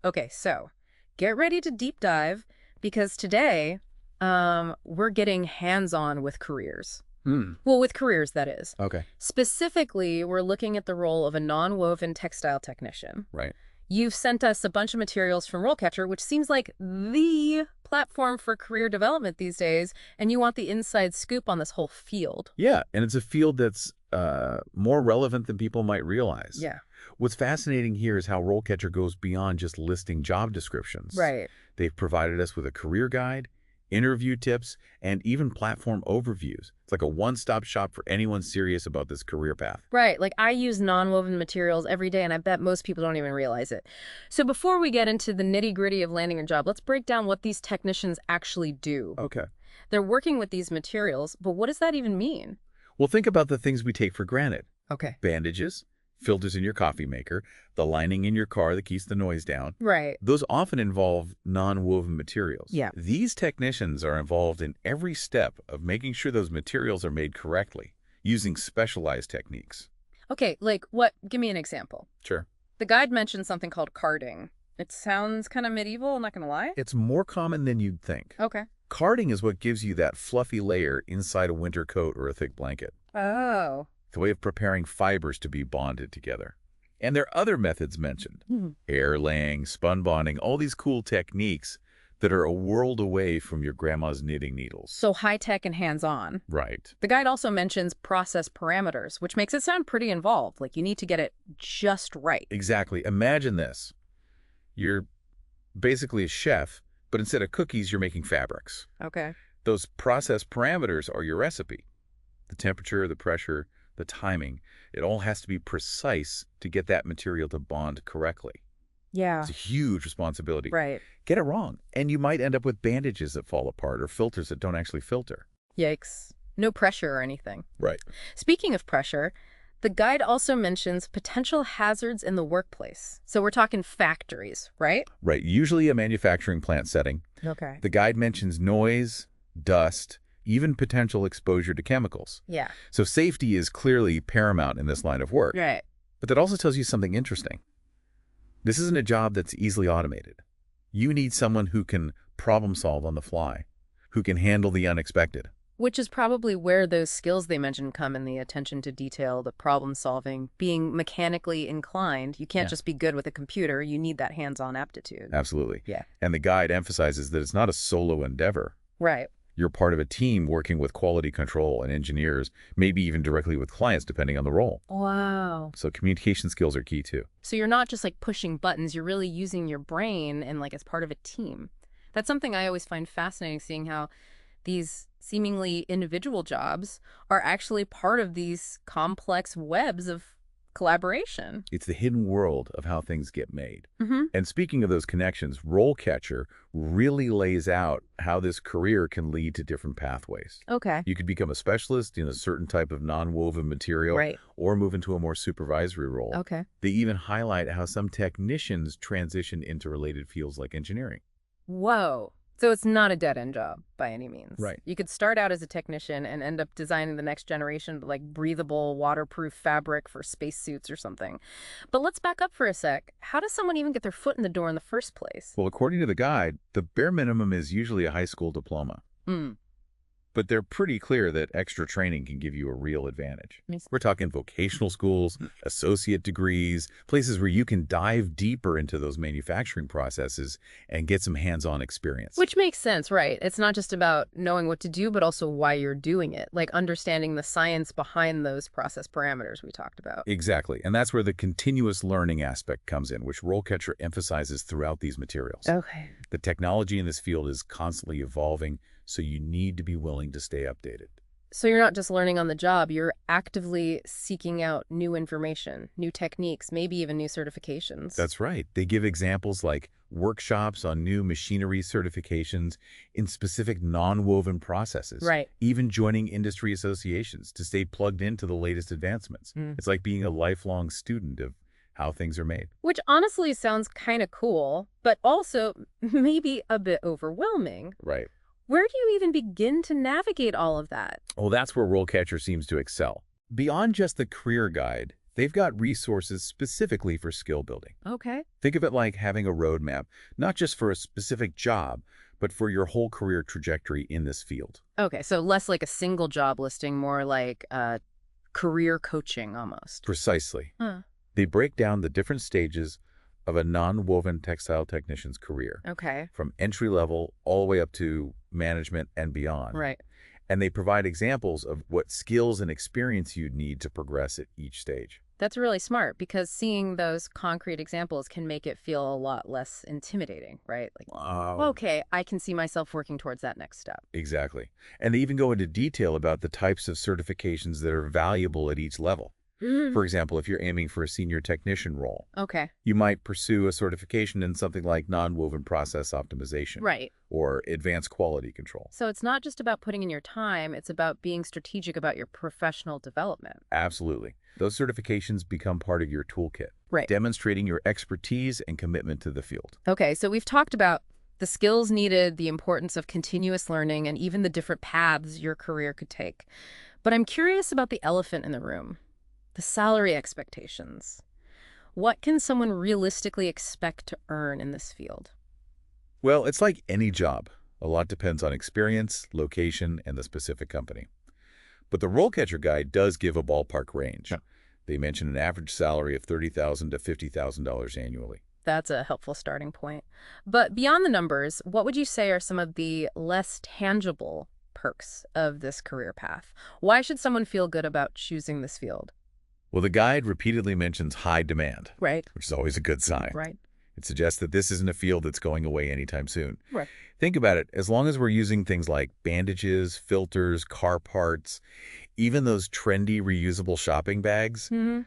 Okay, so get ready to deep dive because today we're getting hands-on with careers. Hmm. Well, with careers, that is. Okay. Specifically, we're looking at the role of a non-woven textile technician. Right. You've sent us a bunch of materials from RoleCatcher, which seems like the platform for career development these days, and you want the inside scoop on this whole field. Yeah, and it's a field that's more relevant than people might realize. Yeah. What's fascinating here is how RoleCatcher goes beyond just listing job descriptions. Right. They've provided us with a career guide, interview tips, and even platform overviews. It's like a one-stop shop for anyone serious about this career path. Right. Like I use non-woven materials every day, and I bet most people don't even realize it. So before we get into the nitty-gritty of landing a job, let's break down what these technicians actually do. Okay. They're working with these materials, but what does that even mean? Well, think about the things we take for granted. Okay. Bandages, filters in your coffee maker, the lining in your car that keeps the noise down. Right. Those often involve non-woven materials. Yeah. These technicians are involved in every step of making sure those materials are made correctly, using specialized techniques. Okay, like what? Give me an example. Sure. The guide mentioned something called carding. It sounds kind of medieval, I'm not going to lie. It's more common than you'd think. Okay. Carding is what gives you that fluffy layer inside a winter coat or a thick blanket. Oh. It's a way of preparing fibers to be bonded together. And there are other methods mentioned. Air laying, spun bonding, all these cool techniques that are a world away from your grandma's knitting needles. So high-tech and hands-on. Right. The guide also mentions process parameters, which makes it sound pretty involved. Like you need to get it just right. Exactly. Imagine this. You're basically a chef, but instead of cookies, you're making fabrics. Okay. Those process parameters are your recipe. The temperature, the pressure, the timing. It all has to be precise to get that material to bond correctly. Yeah. It's a huge responsibility. Right. Get it wrong, and you might end up with bandages that fall apart or filters that don't actually filter. Yikes. No pressure or anything. Right. Speaking of pressure, the guide also mentions potential hazards in the workplace. So we're talking factories, right? Right. Usually a manufacturing plant setting. Okay. The guide mentions noise, dust, even potential exposure to chemicals. Yeah. So safety is clearly paramount in this line of work. Right. But that also tells you something interesting. This isn't a job that's easily automated. You need someone who can problem solve on the fly, who can handle the unexpected. Which is probably where those skills they mentioned come in: the attention to detail, the problem solving, being mechanically inclined. You can't just be good with a computer. You need that hands-on aptitude. Absolutely. Yeah. And the guide emphasizes that it's not a solo endeavor. Right. You're part of a team working with quality control and engineers, maybe even directly with clients, depending on the role. Wow. So communication skills are key too. So you're not just like pushing buttons, you're really using your brain and like as part of a team. That's something I always find fascinating, seeing how these seemingly individual jobs are actually part of these complex webs of collaboration. It's the hidden world of how things get made. Mm-hmm. And speaking of those connections, RoleCatcher really lays out how this career can lead to different pathways. Okay. You could become a specialist in a certain type of non-woven material, Right. or move into a more supervisory role. Okay. They even highlight how some technicians transition into related fields like engineering. Whoa. So it's not a dead-end job by any means. Right. You could start out as a technician and end up designing the next generation of like breathable, waterproof fabric for spacesuits or something. But let's back up for a sec. How does someone even get their foot in the door in the first place? Well, according to the guide, the bare minimum is usually a high school diploma. Hmm. But they're pretty clear that extra training can give you a real advantage. We're talking vocational schools, associate degrees, places where you can dive deeper into those manufacturing processes and get some hands-on experience. Which makes sense, right? It's not just about knowing what to do, but also why you're doing it, like understanding the science behind those process parameters we talked about. Exactly. And that's where the continuous learning aspect comes in, which RoleCatcher emphasizes throughout these materials. Okay. The technology in this field is constantly evolving, so you need to be willing to stay updated. So you're not just learning on the job, you're actively seeking out new information, new techniques, maybe even new certifications. That's right. They give examples like workshops on new machinery certifications in specific non-woven processes. Right. Even joining industry associations to stay plugged into the latest advancements. It's like being a lifelong student of how things are made. Which honestly sounds kind of cool, but also maybe a bit overwhelming. Right. Where do you even begin to navigate all of that? Well, that's where RoleCatcher seems to excel. Beyond just the career guide, They've got resources specifically for skill building. Okay. Think of it like having a roadmap, not just for a specific job, but for your whole career trajectory in this field. Okay, so less like a single job listing, more like career coaching almost. Precisely. Huh. They break down the different stages of a non-woven textile technician's career, Okay. from entry level all the way up to management and beyond. Right. And they provide examples of what skills and experience you'd need to progress at each stage. That's really smart because seeing those concrete examples can make it feel a lot less intimidating, right? Like, Wow. okay, I can see myself working towards that next step. Exactly. And they even go into detail about the types of certifications that are valuable at each level. Mhm. For example, if you're aiming for a senior technician role, Okay. you might pursue a certification in something like non-woven process optimization Right. or advanced quality control. So it's not just about putting in your time, it's about being strategic about your professional development. Absolutely. Those certifications become part of your toolkit, Right. demonstrating your expertise and commitment to the field. Okay, so we've talked about the skills needed, the importance of continuous learning, and even the different paths your career could take. But I'm curious about the elephant in the room, the salary expectations. What can someone realistically expect to earn in this field? Well, it's like any job. A lot depends on experience, location, and the specific company. But the RoleCatcher Guide does give a ballpark range. Yeah. They mention an average salary of $30,000 to $50,000 annually. That's a helpful starting point. But beyond the numbers, what would you say are some of the less tangible perks of this career path? Why should someone feel good about choosing this field? Well, the guide repeatedly mentions high demand, Right. which is always a good sign. Right. It suggests that this isn't a field that's going away anytime soon. Right. Think about it. As long as we're using things like bandages, filters, car parts, even those trendy reusable shopping bags, Hmm.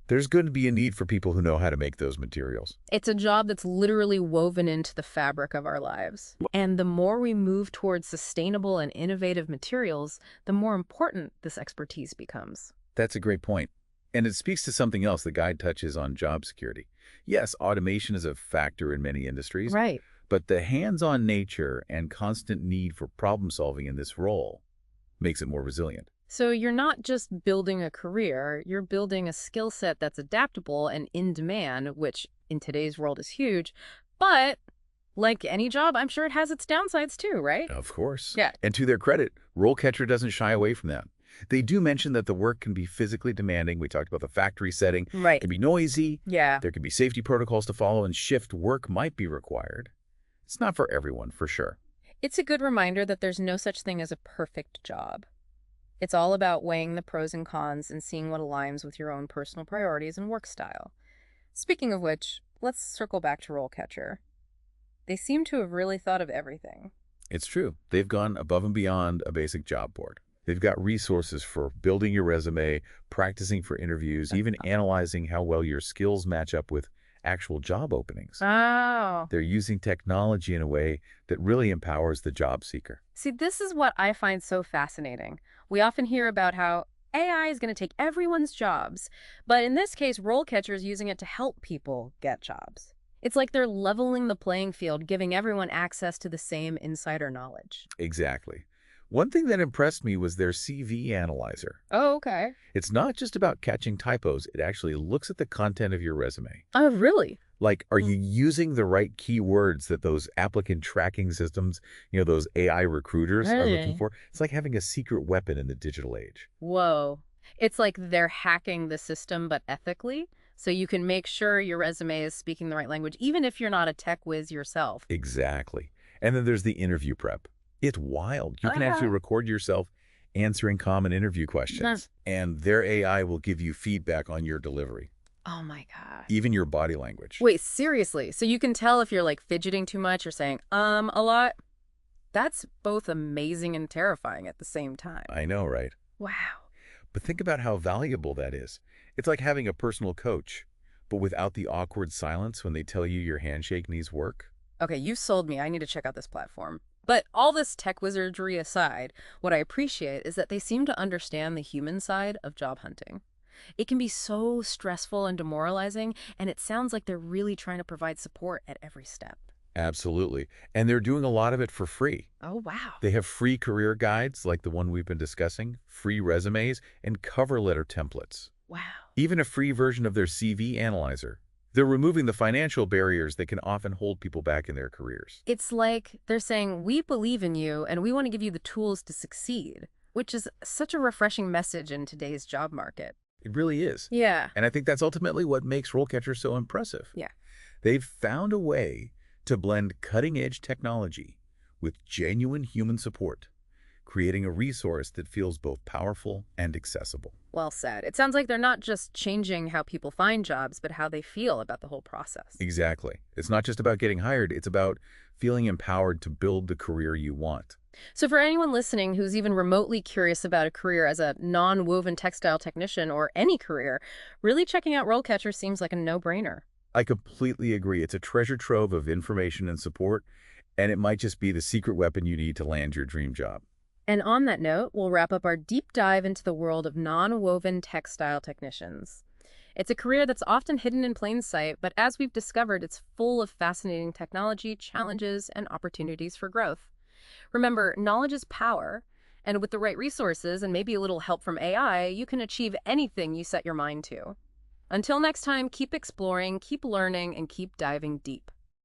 there's going to be a need for people who know how to make those materials. It's a job that's literally woven into the fabric of our lives. And the more we move towards sustainable and innovative materials, the more important this expertise becomes. That's a great point. And it speaks to something else the guide touches on: job security. Yes, automation is a factor in many industries, Right. but the hands-on nature and constant need for problem solving in this role makes it more resilient. So you're not just building a career, you're building a skill set that's adaptable and in demand, which in today's world is huge. But like any job, I'm sure it has its downsides too, right? Of course. Yeah. And to their credit, RoleCatcher doesn't shy away from that. They do mention that the work can be physically demanding. We talked about the factory setting. It Right. can be noisy. Yeah. There can be safety protocols to follow, and shift work might be required. It's not for everyone, for sure. It's a good reminder that there's no such thing as a perfect job. It's all about weighing the pros and cons and seeing what aligns with your own personal priorities and work style. Speaking of which, let's circle back to RoleCatcher. They seem to have really thought of everything. It's true. They've gone above and beyond a basic job board. They've got resources for building your resume, practicing for interviews, even analyzing how well your skills match up with actual job openings. Oh. They're using technology in a way that really empowers the job seeker. See, this is what I find so fascinating. We often hear about how AI is going to take everyone's jobs, but in this case, RoleCatcher is using it to help people get jobs. It's like they're leveling the playing field, giving everyone access to the same insider knowledge. Exactly. One thing that impressed me was their CV analyzer. Oh, okay. It's not just about catching typos. It actually looks at the content of your resume. Oh, really? Like, are you using the right keywords that those applicant tracking systems, those AI recruiters are looking Really? for? It's like having a secret weapon in the digital age. Whoa. It's like they're hacking the system, but ethically, so you can make sure your resume is speaking the right language, even if you're not a tech whiz yourself. Exactly. And then there's the interview prep. It's wild. You can actually record yourself answering common interview questions, and their AI will give you feedback on your delivery, Oh my God. even your body language. Wait, seriously? So you can tell if you're like fidgeting too much or saying, a lot? That's both amazing and terrifying at the same time. I know, right? Wow. But think about how valuable that is. It's like having a personal coach, but without the awkward silence when they tell you your handshake needs work. Okay, you've sold me. I need to check out this platform. But all this tech wizardry aside, what I appreciate is that they seem to understand the human side of job hunting. It can be so stressful and demoralizing, and it sounds like they're really trying to provide support at every step. Absolutely. And they're doing a lot of it for free. Oh, wow. They have free career guides like the one we've been discussing, free resumes, and cover letter templates. Wow. even a free version of their CV analyzer. They're removing the financial barriers that can often hold people back in their careers. It's like they're saying, we believe in you and we want to give you the tools to succeed, which is such a refreshing message in today's job market. It really is. Yeah. And I think that's ultimately what makes RoleCatcher so impressive. Yeah. They've found a way to blend cutting-edge technology with genuine human support, creating a resource that feels both powerful and accessible. Well said. It sounds like they're not just changing how people find jobs, but how they feel about the whole process. Exactly. It's not just about getting hired, it's about feeling empowered to build the career you want. So for anyone listening who's even remotely curious about a career as a non-woven textile technician or any career, really checking out RoleCatcher seems like a no-brainer. I completely agree. It's a treasure trove of information and support, and it might just be the secret weapon you need to land your dream job. And on that note, we'll wrap up our deep dive into the world of non-woven textile technicians. It's a career that's often hidden in plain sight, but as we've discovered, it's full of fascinating technology, challenges, and opportunities for growth. Remember, knowledge is power, and with the right resources and maybe a little help from AI, you can achieve anything you set your mind to. Until next time, keep exploring, keep learning, and keep diving deep.